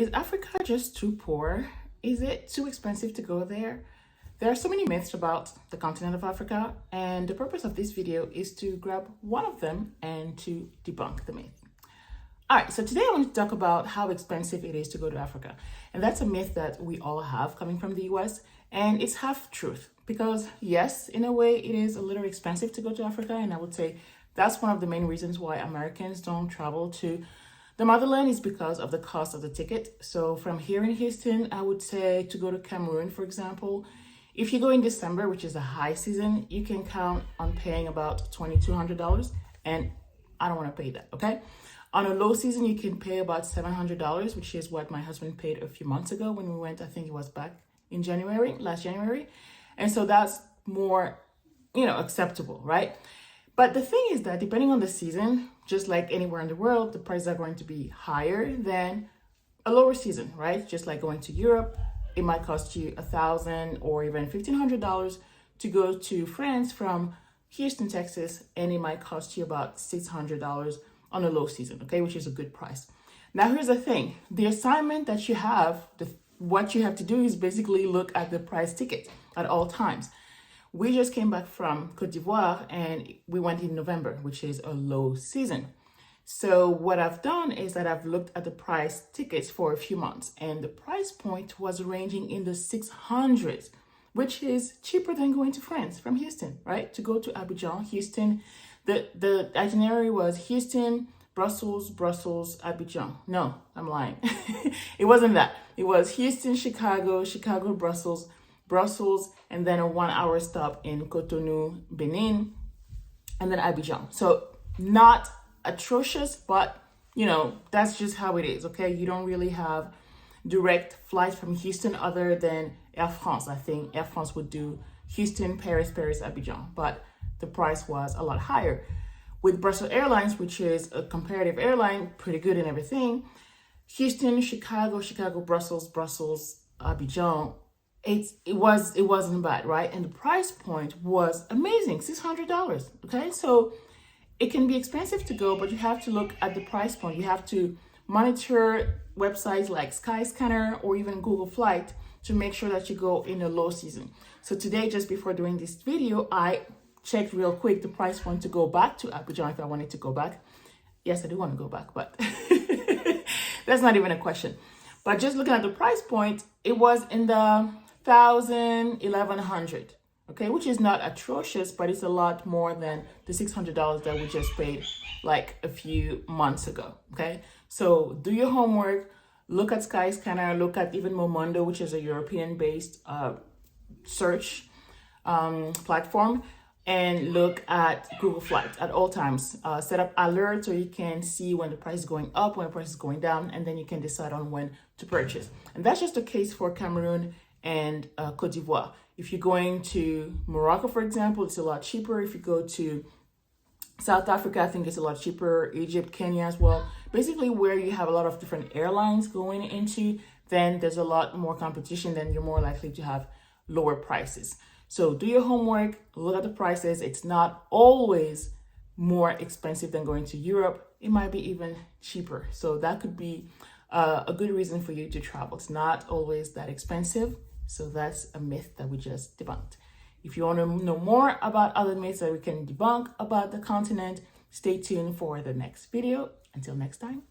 Is Africa just too poor? Is it too expensive to go there? There are so many myths about the continent of Africa, and the purpose of this video is to grab one of them and to debunk the myth. All right, so today I want to talk about how expensive it is to go to Africa. And that's a myth that we all have coming from the US, and it's half truth. Because yes, in a way, it is a little expensive to go to Africa, and I would say that's one of the main reasons why Americans don't travel to the Motherland is because of the cost of the ticket. So from here in Houston, I would say to go to Cameroon, for example, if you go in December, which is the high season, you can count on paying about $2,200, and I don't want to pay that, okay? On a low season, you can pay about $700, which is what my husband paid a few months ago when we went. I think it was back in last January. And so that's more, acceptable, right? But the thing is that depending on the season, just like anywhere in the world, the prices are going to be higher than a lower season, right? Just like going to Europe, it might cost you $1,000 or even $1,500 to go to France from Houston, Texas, and it might cost you about $600 on a low season, okay, which is a good price. Now, here's the thing. The assignment that you have, what you have to do is basically look at the price ticket at all times. We just came back from Côte d'Ivoire and we went in November, which is a low season. So what I've done is that I've looked at the price tickets for a few months, and the price point was ranging in the 600s, which is cheaper than going to France from Houston, right? To go to Abidjan, Houston, the itinerary was Houston, Brussels, Abidjan. No, I'm lying. It wasn't that. It was Houston, Chicago, Brussels, and then a 1-hour stop in Cotonou, Benin, and then Abidjan. So not atrocious, but that's just how it is, okay? You don't really have direct flights from Houston other than Air France. I think Air France would do Houston, Paris, Abidjan, but the price was a lot higher. With Brussels Airlines, which is a comparative airline, pretty good and everything, Houston, Chicago, Brussels, Abidjan, it wasn't bad, right? And the price point was amazing, $600, okay? So it can be expensive to go, but you have to look at the price point. You have to monitor websites like Skyscanner or even Google Flight to make sure that you go in a low season. So today, just before doing this video, I checked real quick the price point to go back to Abidjan if I wanted to go back. Yes, I do want to go back, but that's not even a question. But just looking at the price point, it was in the $1,000, $1,100, okay, which is not atrocious, but it's a lot more than the $600 that we just paid like a few months ago, okay? So do your homework, look at Skyscanner, look at even Momondo, which is a European-based search platform, and look at Google Flights at all times. Set up alerts so you can see when the price is going up, when the price is going down, and then you can decide on when to purchase. And that's just the case for Cameroon and Côte d'Ivoire. If you're going to Morocco, for example, it's a lot cheaper. If you go to South Africa, I think it's a lot cheaper. Egypt, Kenya as well. Basically, where you have a lot of different airlines going into, then there's a lot more competition, then you're more likely to have lower prices. So do your homework, look at the prices. It's not always more expensive than going to Europe. It might be even cheaper. So that could be a good reason for you to travel. It's not always that expensive. So that's a myth that we just debunked. If you want to know more about other myths that we can debunk about the continent, stay tuned for the next video. Until next time.